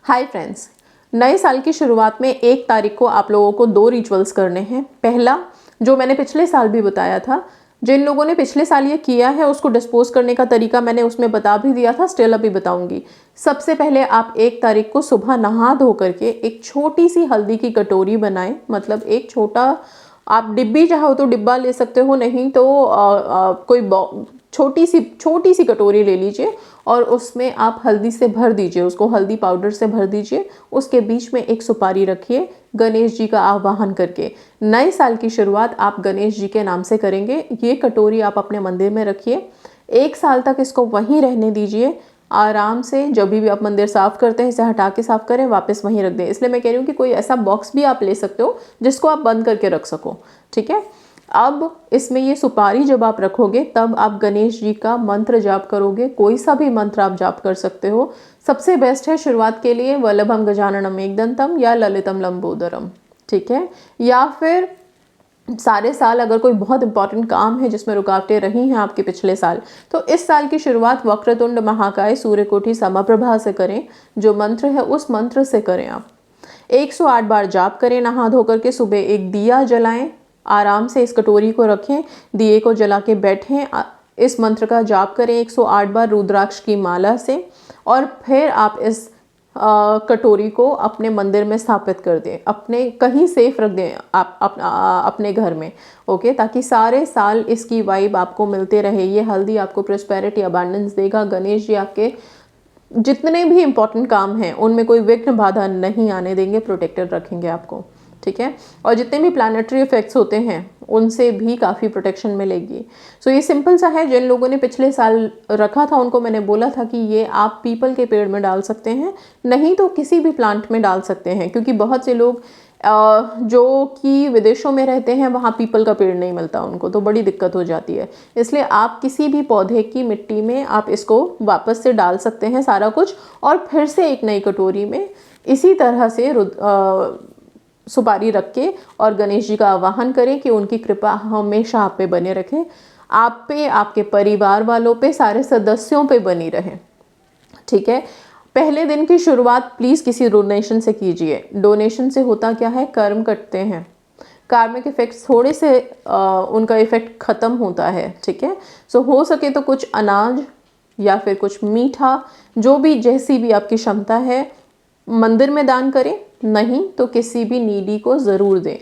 Hi friends, नए साल की शुरुआत में 1 तारीख को आप लोगों को 2 रिचुअल्स करने हैं। पहला, जो मैंने पिछले साल भी बताया था, जिन लोगों ने पिछले साल ये किया है उसको डिस्पोज करने का तरीका मैंने उसमें बता भी दिया था, स्टिल अभी बताऊंगी। सबसे पहले आप 1 तारीख को सुबह नहा धो करके एक छोटी सी हल्दी की कटोरी बनाएं। मतलब एक छोटा, आप डिब्बी चाहो तो डिब्बा ले सकते हो, नहीं तो कोई छोटी सी कटोरी ले लीजिए और उसमें आप हल्दी से भर दीजिए, उसको हल्दी पाउडर से भर दीजिए। उसके बीच में एक सुपारी रखिए, गणेश जी का आवाहन करके नए साल की शुरुआत आप गणेश जी के नाम से करेंगे। ये कटोरी आप अपने मंदिर में रखिए, 1 साल तक इसको वहीं रहने दीजिए आराम से। जब भी आप मंदिर साफ़ करते हैं इसे हटा के साफ़ करें, वापस वहीं रख दें। इसलिए मैं कह रही हूँ कि कोई ऐसा बॉक्स भी आप ले सकते हो जिसको आप बंद करके रख सको, ठीक है। अब इसमें ये सुपारी जब आप रखोगे तब आप गणेश जी का मंत्र जाप करोगे। कोई सा भी मंत्र आप जाप कर सकते हो। सबसे बेस्ट है शुरुआत के लिए वल्लभम गजाननम एकदंतम या ललितम लंबोदरम, ठीक है। या फिर सारे साल अगर कोई बहुत इंपॉर्टेंट काम है जिसमें रुकावटें रही हैं आपके पिछले साल, तो इस साल की शुरुआत वक्रतुंड महाकाय सूर्यकोटि समप्रभा से करें। जो मंत्र है उस मंत्र से करें। आप 108 बार जाप करें नहा धो करके। सुबह एक दिया जलाएं, आराम से इस कटोरी को रखें, दिए को जला के बैठें, इस मंत्र का जाप करें 108 बार रुद्राक्ष की माला से। और फिर आप इस कटोरी को अपने मंदिर में स्थापित कर दें, अपने कहीं सेफ रख दें आप अपने घर में, ओके, ताकि सारे साल इसकी वाइब आपको मिलते रहे। ये हल्दी आपको प्रॉस्पेरिटी अबंडेंस देगा। गणेश जी आपके जितने भी इंपॉर्टेंट काम हैं उनमें कोई विघ्न बाधा नहीं आने देंगे, प्रोटेक्टेड रखेंगे आपको, ठीक है। और जितने भी प्लानिटरी इफेक्ट्स होते हैं उनसे भी काफ़ी प्रोटेक्शन मिलेगी। सो ये सिंपल सा है। जिन लोगों ने पिछले साल रखा था उनको मैंने बोला था कि ये आप पीपल के पेड़ में डाल सकते हैं, नहीं तो किसी भी प्लांट में डाल सकते हैं, क्योंकि बहुत से लोग जो कि विदेशों में रहते हैं वहाँ पीपल का पेड़ नहीं मिलता उनको, तो बड़ी दिक्कत हो जाती है। इसलिए आप किसी भी पौधे की मिट्टी में आप इसको वापस से डाल सकते हैं सारा कुछ, और फिर से एक नई कटोरी में इसी तरह से सुपारी रख के और गणेश जी का आवाहन करें कि उनकी कृपा हमेशा आप पे बने रखें, आप पे, आपके परिवार वालों पे, सारे सदस्यों पे बनी रहे, ठीक है। पहले दिन की शुरुआत प्लीज़ किसी डोनेशन से कीजिए। डोनेशन से होता क्या है, कर्म कटते हैं, कार्मिक इफेक्ट्स थोड़े से उनका इफेक्ट ख़त्म होता है, ठीक है। सो हो सके तो कुछ अनाज या फिर कुछ मीठा, जो भी जैसी भी आपकी क्षमता है, मंदिर में दान करें, नहीं तो किसी भी नीडी को ज़रूर दें।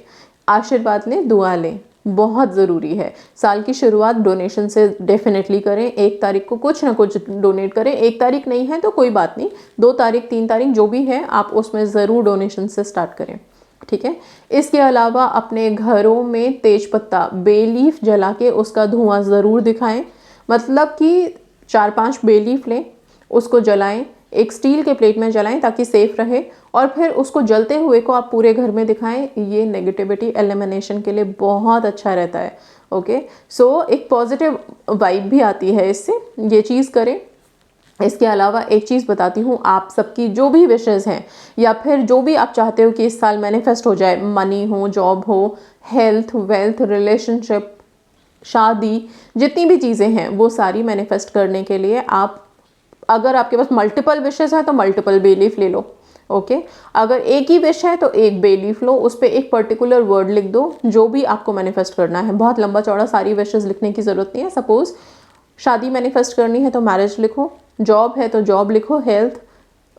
आशीर्वाद लें, दुआ लें, बहुत ज़रूरी है। साल की शुरुआत डोनेशन से डेफिनेटली करें। 1 तारीख को कुछ ना कुछ डोनेट करें। 1 तारीख नहीं है तो कोई बात नहीं, 2 तारीख 3 तारीख जो भी है आप उसमें ज़रूर डोनेशन से स्टार्ट करें, ठीक है। इसके अलावा अपने घरों में तेजपत्ता, बे लीफ जला के उसका धुआं ज़रूर दिखाएं। मतलब कि 4-5 बे लीफ लें, उसको जलाएं, एक स्टील के प्लेट में जलाएं ताकि सेफ रहे, और फिर उसको जलते हुए को आप पूरे घर में दिखाएं। ये नेगेटिविटी एलिमिनेशन के लिए बहुत अच्छा रहता है, ओके। सो एक पॉजिटिव वाइब भी आती है इससे, ये चीज़ करें। इसके अलावा एक चीज़ बताती हूँ, आप सबकी जो भी विशेज़ हैं या फिर जो भी आप चाहते हो कि इस साल मैनिफेस्ट हो जाए, मनी हो, जॉब हो, हेल्थ, वेल्थ, रिलेशनशिप, शादी, जितनी भी चीज़ें हैं वो सारी मैनिफेस्ट करने के लिए आप, अगर आपके पास मल्टीपल विशेस है तो मल्टीपल बे लीफ ले लो, ओके। अगर एक ही विश है तो एक बे लीफ लो, उस पर एक पर्टिकुलर वर्ड लिख दो जो भी आपको मैनिफेस्ट करना है। बहुत लंबा चौड़ा सारी विशेस लिखने की ज़रूरत नहीं है। सपोज शादी मैनिफेस्ट करनी है तो मैरिज लिखो, जॉब है तो जॉब लिखो, हेल्थ,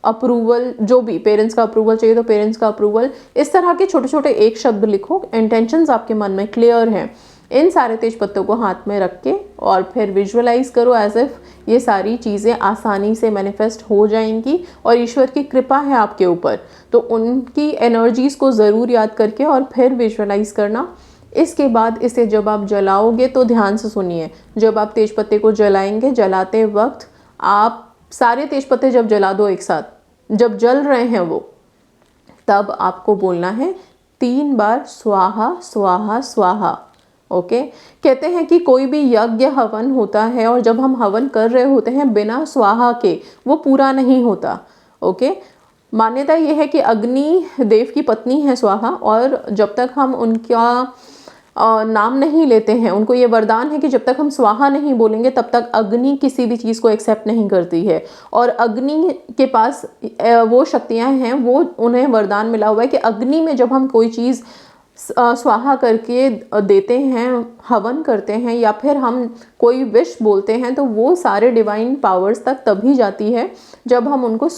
अप्रूवल, जो भी पेरेंट्स का अप्रूवल चाहिए तो पेरेंट्स का अप्रूवल, इस तरह के छोटे छोटे एक शब्द लिखो। इंटेंशंस आपके मन में क्लियर हैं। इन सारे तेज पत्तों को हाथ में रख के और फिर विजुअलाइज करो एज इफ ये सारी चीज़ें आसानी से मैनिफेस्ट हो जाएंगी और ईश्वर की कृपा है आपके ऊपर, तो उनकी एनर्जीज़ को ज़रूर याद करके और फिर विजुअलाइज करना। इसके बाद इसे जब आप जलाओगे तो ध्यान से सुनिए, जब आप तेज पत्ते को जलाएंगे, जलाते वक्त आप सारे तेज पत्ते जब जला दो एक साथ, जब जल रहे हैं वो, तब आपको बोलना है 3 बार स्वाहा स्वाहा स्वाहा, ओके। कहते हैं कि कोई भी यज्ञ हवन होता है और जब हम हवन कर रहे होते हैं बिना स्वाहा के वो पूरा नहीं होता, ओके। मान्यता ये है कि अग्नि देव की पत्नी है स्वाहा, और जब तक हम उनका नाम नहीं लेते हैं, उनको ये वरदान है कि जब तक हम स्वाहा नहीं बोलेंगे तब तक अग्नि किसी भी चीज़ को एक्सेप्ट नहीं करती है। और अग्नि के पास वो शक्तियाँ हैं, वो उन्हें वरदान मिला हुआ है कि अग्नि में जब हम कोई चीज़ स्वाहा करके देते हैं, हवन करते हैं, या फिर हम कोई विश बोलते हैं, तो वो सारे डिवाइन पावर्स तक तभी जाती है जब हम उनको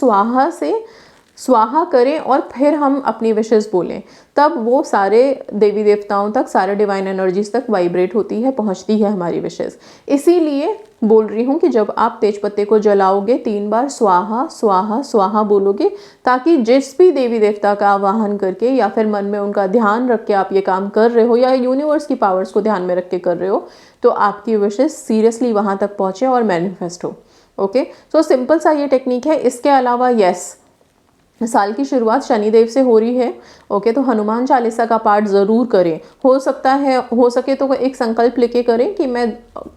स्वाहा करें और फिर हम अपनी विशेस बोलें। तब वो सारे देवी देवताओं तक, सारे डिवाइन एनर्जीज तक वाइब्रेट होती है, पहुंचती है हमारी विशेस। इसीलिए बोल रही हूँ कि जब आप तेजपत्ते को जलाओगे 3 बार स्वाहा स्वाहा स्वाहा बोलोगे, ताकि जिस भी देवी देवता का आवाहन करके या फिर मन में उनका ध्यान रख के आप ये काम कर रहे हो, या यूनिवर्स की पावर्स को ध्यान में रख के कर रहे हो, तो आपकी विशेस सीरियसली वहाँ तक पहुँचे और मैनिफेस्ट हो। ओके, सो सिंपल सा ये टेक्निक है। इसके अलावा यस, साल की शुरुआत शनिदेव से हो रही है। ओके, तो हनुमान चालीसा का पाठ ज़रूर करें। हो सके तो एक संकल्प लेके करें कि मैं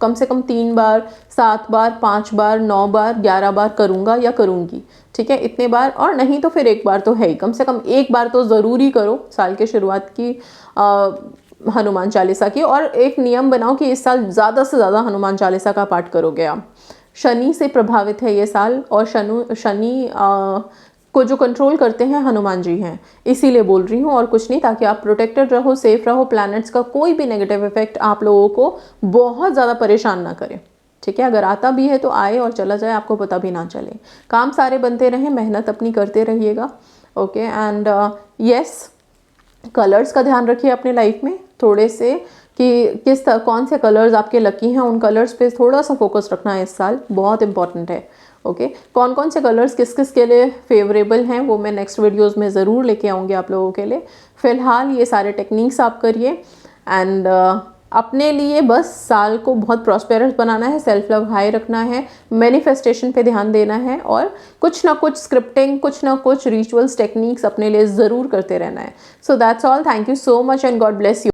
कम से कम 3 बार, 7 बार, 5 बार, 9 बार, 11 बार करूँगा या करूँगी। ठीक है, इतने बार, और नहीं तो फिर 1 बार तो है ही, कम से कम 1 बार तो ज़रूर ही करो साल के शुरुआत की हनुमान चालीसा की। और एक नियम बनाओ कि इस साल ज़्यादा से ज़्यादा हनुमान चालीसा का पाठ करोगे आप। शनि से प्रभावित है ये साल, और शनि को जो कंट्रोल करते हैं हनुमान जी हैं, इसीलिए बोल रही हूँ और कुछ नहीं, ताकि आप प्रोटेक्टेड रहो, सेफ रहो, प्लैनेट्स का कोई भी नेगेटिव इफेक्ट आप लोगों को बहुत ज़्यादा परेशान ना करे। ठीक है, अगर आता भी है तो आए और चला जाए, आपको पता भी ना चले। काम सारे बनते रहें, मेहनत अपनी करते रहिएगा। ओके, एंड यस, कलर्स का ध्यान रखिए अपने लाइफ में थोड़े से, कि कौन से कलर्स आपके लकी हैं, उन कलर्स पे थोड़ा सा फोकस रखना है इस साल, बहुत इंपॉर्टेंट है। ओके, कौन कौन से कलर्स किस किस के लिए फेवरेबल हैं वो मैं नेक्स्ट वीडियोस में ज़रूर लेके आऊँगी आप लोगों के लिए। फ़िलहाल ये सारे टेक्निक्स आप करिए, एंड अपने लिए बस साल को बहुत प्रॉस्पेरस बनाना है, सेल्फ लव हाई रखना है, मैनिफेस्टेशन पे ध्यान देना है, और कुछ ना कुछ स्क्रिप्टिंग, कुछ ना कुछ रिचुअल्स, टेक्निक्स अपने लिए ज़रूर करते रहना है। So that's all, thank you so much and God bless you.